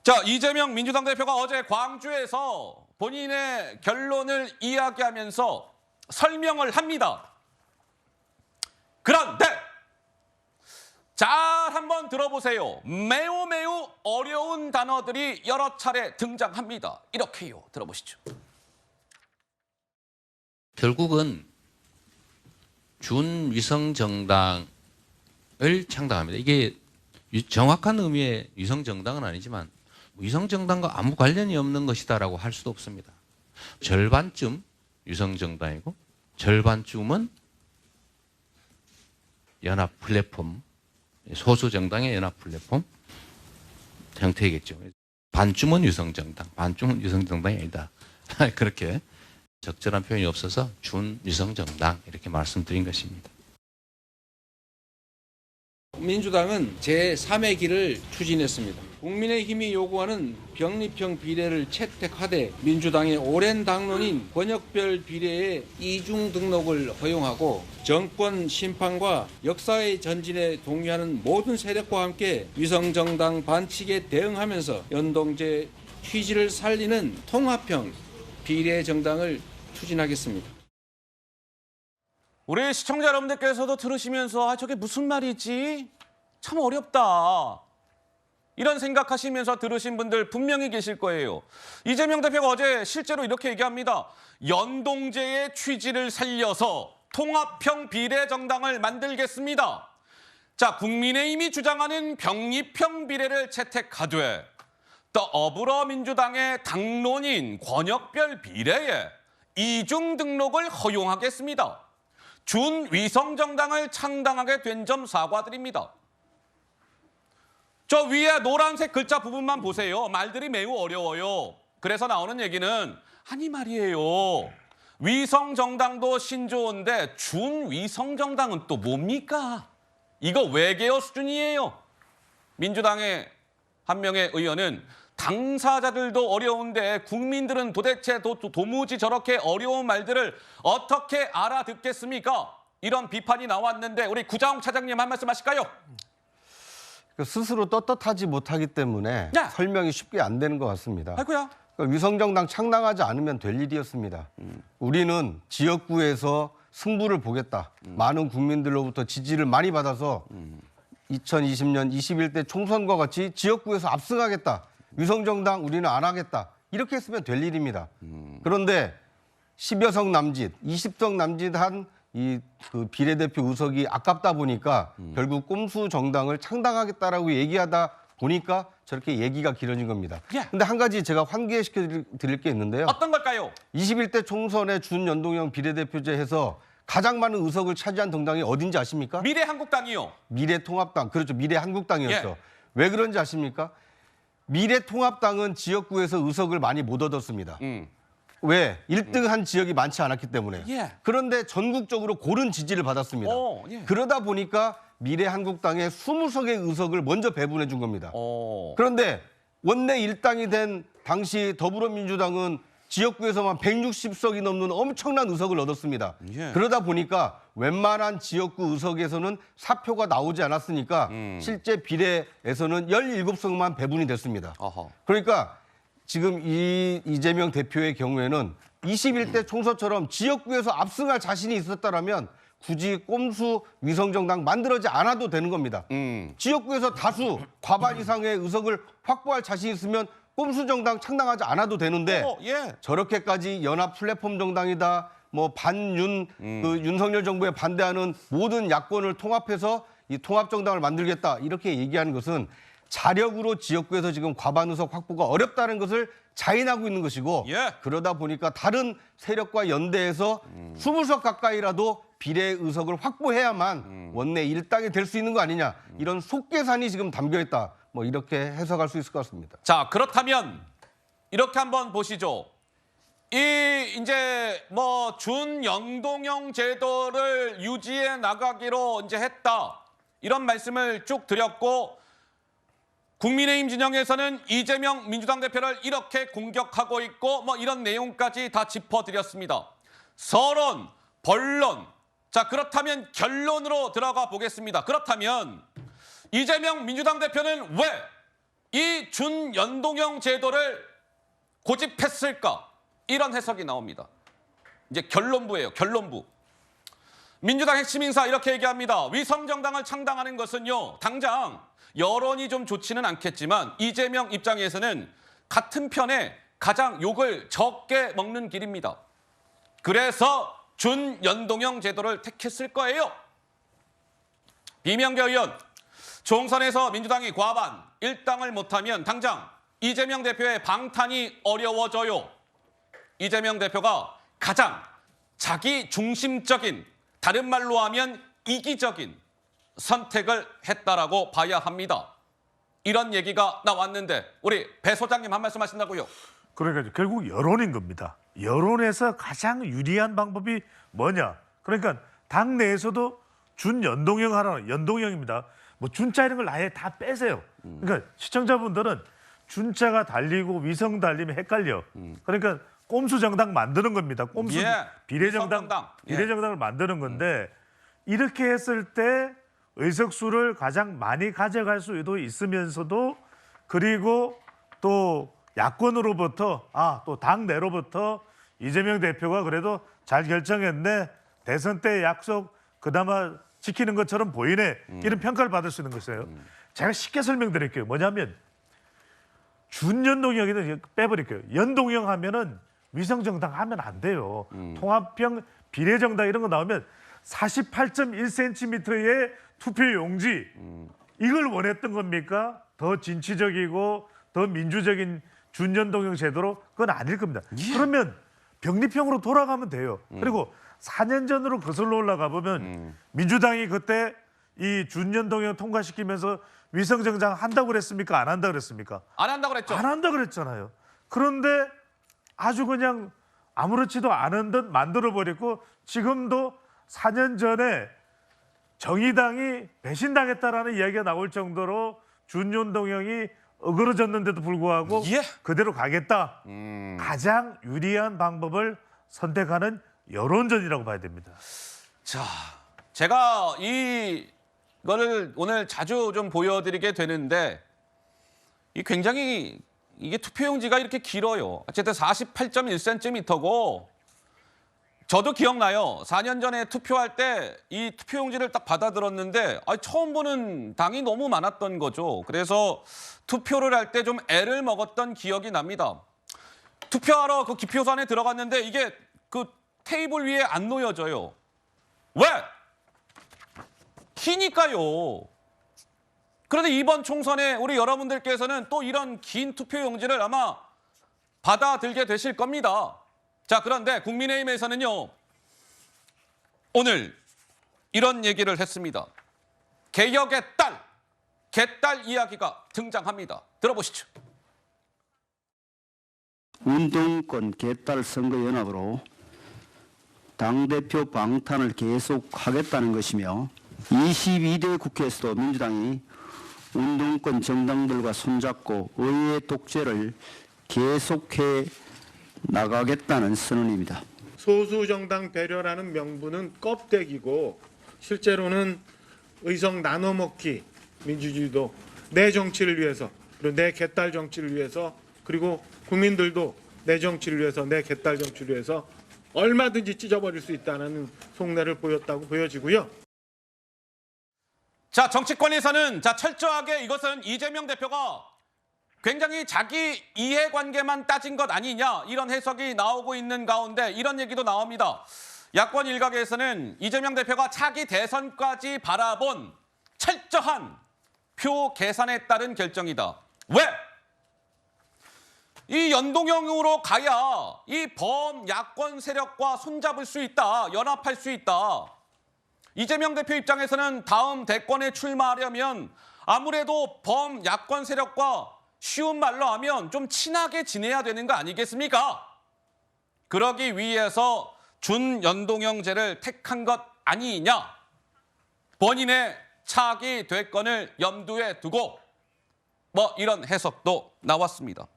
자, 이재명 민주당 대표가 어제 광주에서 본인의 결론을 이야기하면서 설명을 합니다. 그런데 잘 한번 들어보세요. 매우 어려운 단어들이 여러 차례 등장합니다. 이렇게요. 들어보시죠. 결국은 준위성정당을 창당합니다. 이게 정확한 의미의 위성정당은 아니지만 위성정당과 아무 관련이 없는 것이다라고 할 수도 없습니다. 절반쯤 위성정당이고 절반쯤은 연합 플랫폼, 소수정당의 연합 플랫폼 형태이겠죠. 반쯤은 위성정당, 반쯤은 위성정당이 아니다. 그렇게 적절한 표현이 없어서 준위성정당 이렇게 말씀드린 것입니다. 민주당은 제3의 길을 추진했습니다. 국민의힘이 요구하는 병립형 비례를 채택하되 민주당의 오랜 당론인 권역별 비례의 이중 등록을 허용하고 정권 심판과 역사의 전진에 동의하는 모든 세력과 함께 위성정당 반칙에 대응하면서 연동제 취지를 살리는 통합형 비례정당을 추진하겠습니다. 우리 시청자 여러분들께서도 들으시면서 저게 무슨 말이지? 참 어렵다. 이런 생각하시면서 들으신 분들 분명히 계실 거예요. 이재명 대표가 어제 실제로 이렇게 얘기합니다. 연동제의 취지를 살려서 통합형 비례정당을 만들겠습니다. 자, 국민의힘이 주장하는 병립형 비례를 채택하되 더불어민주당의 당론인 권역별 비례에 이중 등록을 허용하겠습니다. 준위성정당을 창당하게 된 점 사과드립니다. 저 위에 노란색 글자 부분만 보세요. 말들이 매우 어려워요. 그래서 나오는 얘기는 아니 말이에요. 위성정당도 신조어인데 준위성정당은 또 뭡니까? 이거 외계어 수준이에요. 민주당의 한 명의 의원은 당사자들도 어려운데 국민들은 도대체 도무지 저렇게 어려운 말들을 어떻게 알아듣겠습니까? 이런 비판이 나왔는데 우리 구자홍 차장님 한 말씀 하실까요? 스스로 떳떳하지 못하기 때문에 야. 설명이 쉽게 안 되는 것 같습니다. 아이고야. 위성정당 창당하지 않으면 될 일이었습니다. 우리는 지역구에서 승부를 보겠다. 많은 국민들로부터 지지를 많이 받아서 2020년 21대 총선과 같이 지역구에서 압승하겠다. 위성정당 우리는 안 하겠다. 이렇게 했으면 될 일입니다. 그런데 10여 석 남짓, 20석 남짓한 그 비례대표 의석이 아깝다 보니까 결국 꼼수 정당을 창당하겠다라고 얘기하다 보니까 저렇게 얘기가 길어진 겁니다. 근데 한 가지 제가 환기시켜 드릴 게 있는데요. 어떤 걸까요? 21대 총선에 준연동형 비례대표제 해서 가장 많은 의석을 차지한 정당이 어딘지 아십니까? 미래한국당이요. 미래통합당. 그렇죠. 미래한국당이었죠. 예. 왜 그런지 아십니까? 미래통합당은 지역구에서 의석을 많이 못 얻었습니다. 왜? 1등한 지역이 많지 않았기 때문에. 예. 그런데 전국적으로 고른 지지를 받았습니다. 예. 그러다 보니까 미래한국당에 20석의 의석을 먼저 배분해 준 겁니다. 그런데 원내 1당이 된 당시 더불어민주당은 지역구에서만 160석이 넘는 엄청난 의석을 얻었습니다. 예. 그러다 보니까 웬만한 지역구 의석에서는 사표가 나오지 않았으니까 실제 비례에서는 17석만 배분이 됐습니다. 어허. 그러니까 지금 이재명 대표의 경우에는 21대 총선처럼 지역구에서 압승할 자신이 있었다면 굳이 꼼수 위성정당 만들어지 않아도 되는 겁니다. 지역구에서 다수 과반 이상의 의석을 확보할 자신이 있으면 꼼수 정당 창당하지 않아도 되는데 예. 저렇게까지 연합 플랫폼 정당이다, 뭐 반윤 그 윤석열 정부에 반대하는 모든 야권을 통합해서 이 통합 정당을 만들겠다 이렇게 얘기하는 것은 자력으로 지역구에서 지금 과반 의석 확보가 어렵다는 것을 자인하고 있는 것이고 예. 그러다 보니까 다른 세력과 연대해서 20석 가까이라도 비례 의석을 확보해야만 원내 1당이 될 수 있는 거 아니냐 이런 속계산이 지금 담겨 있다. 뭐 이렇게 해석할 수 있을 것 같습니다. 자, 그렇다면 이렇게 한번 보시죠. 이제 뭐 준연동형 제도를 유지해 나가기로 이제 했다. 이런 말씀을 쭉 드렸고 국민의힘 진영에서는 이재명 민주당 대표를 이렇게 공격하고 있고 뭐 이런 내용까지 다 짚어드렸습니다. 서론, 본론. 자, 그렇다면 결론으로 들어가 보겠습니다. 그렇다면 이재명 민주당 대표는 왜 이 준연동형 제도를 고집했을까? 이런 해석이 나옵니다. 이제 결론부예요. 결론부. 민주당 핵심 인사 이렇게 얘기합니다. 위성정당을 창당하는 것은요, 당장 여론이 좀 좋지는 않겠지만 이재명 입장에서는 같은 편에 가장 욕을 적게 먹는 길입니다. 그래서 준연동형 제도를 택했을 거예요. 비명계 의원, 총선에서 민주당이 과반, 일당을 못하면 당장 이재명 대표의 방탄이 어려워져요. 이재명 대표가 가장 자기 중심적인, 다른 말로 하면 이기적인 선택을 했다라고 봐야 합니다. 이런 얘기가 나왔는데 우리 배 소장님 한 말씀 하신다고요? 그러니까 결국 여론인 겁니다. 여론에서 가장 유리한 방법이 뭐냐? 그러니까 당 내에서도 준연동형 하라는 연동형입니다. 뭐 준자 이런 걸 아예 다 빼세요. 그러니까 시청자분들은 준자가 달리고 위성 달리면 헷갈려. 그러니까 꼼수 정당 만드는 겁니다. 꼼수 비례정당, 위성정당. 비례정당을 만드는 건데 이렇게 했을 때 의석수를 가장 많이 가져갈 수도 있으면서도 그리고 또 야권으로부터 또 당 내로부터 이재명 대표가 그래도 잘 결정했네. 대선 때 약속 그나마 지키는 것처럼 보이네. 이런 평가를 받을 수 있는 것이에요. 제가 쉽게 설명드릴게요. 뭐냐면 준연동형이든 빼버릴게요. 연동형 하면은 위성정당 하면 안 돼요. 통합형 비례정당 이런 거 나오면 48.1cm의 투표용지 이걸 원했던 겁니까? 더 진취적이고 더 민주적인 준연동형 제도로 그건 아닐 겁니다. 그러면 병립형으로 돌아가면 돼요. 그리고 4년 전으로 거슬러 올라가 보면 민주당이 그때 이 준연동형 통과시키면서 위성정당 한다고 그랬습니까? 안 한다고 그랬습니까? 안 한다고 그랬죠? 안 한다고 그랬잖아요. 그런데 아주 그냥 아무렇지도 않은 듯 만들어버렸고 지금도 4년 전에 정의당이 배신당했다라는 이야기가 나올 정도로 준연동형이 어그러졌는데도 불구하고 그대로 가겠다. 가장 유리한 방법을 선택하는 여론전이라고 봐야 됩니다. 자, 제가 이거를 오늘 자주 좀 보여드리게 되는데 이 굉장히 이게 투표용지가 이렇게 길어요. 어쨌든 48.1cm고 저도 기억나요. 4년 전에 투표할 때 이 투표용지를 딱 받아들었는데 처음 보는 당이 너무 많았던 거죠. 그래서 투표를 할 때 좀 애를 먹었던 기억이 납니다. 투표하러 그 기표소안에 들어갔는데 이게 그 테이블 위에 안 놓여져요. 왜? 기니까요. 그런데 이번 총선에 우리 여러분들께서는 또 이런 긴 투표용지를 아마 받아들게 되실 겁니다. 자, 그런데 국민의힘에서는요, 오늘 이런 얘기를 했습니다. 개혁의 딸, 개딸 이야기가 등장합니다. 들어보시죠. 운동권 개딸 선거연합으로 당대표 방탄을 계속하겠다는 것이며 22대 국회에서도 민주당이 운동권 정당들과 손잡고 의회 독재를 계속해 나가겠다는 선언입니다. 소수정당 배려라는 명분은 껍데기고 실제로는 의석 나눠먹기 민주주의도 내 정치를 위해서 그리고 내 개딸 정치를 위해서 그리고 국민들도 내 정치를 위해서 내 개딸 정치를 위해서 얼마든지 찢어버릴 수 있다는 속내를 보였다고 보여지고요. 자, 정치권에서는 철저하게 이것은 이재명 대표가 굉장히 자기 이해관계만 따진 것 아니냐 이런 해석이 나오고 있는 가운데 이런 얘기도 나옵니다. 야권 일각에서는 이재명 대표가 차기 대선까지 바라본 철저한 표 계산에 따른 결정이다. 왜? 이 연동형으로 가야 이 범야권 세력과 손잡을 수 있다. 연합할 수 있다. 이재명 대표 입장에서는 다음 대권에 출마하려면 아무래도 범야권 세력과 쉬운 말로 하면 좀 친하게 지내야 되는 거 아니겠습니까? 그러기 위해서 준연동형제를 택한 것 아니냐. 본인의 차기 대권을 염두에 두고 이런 해석도 나왔습니다.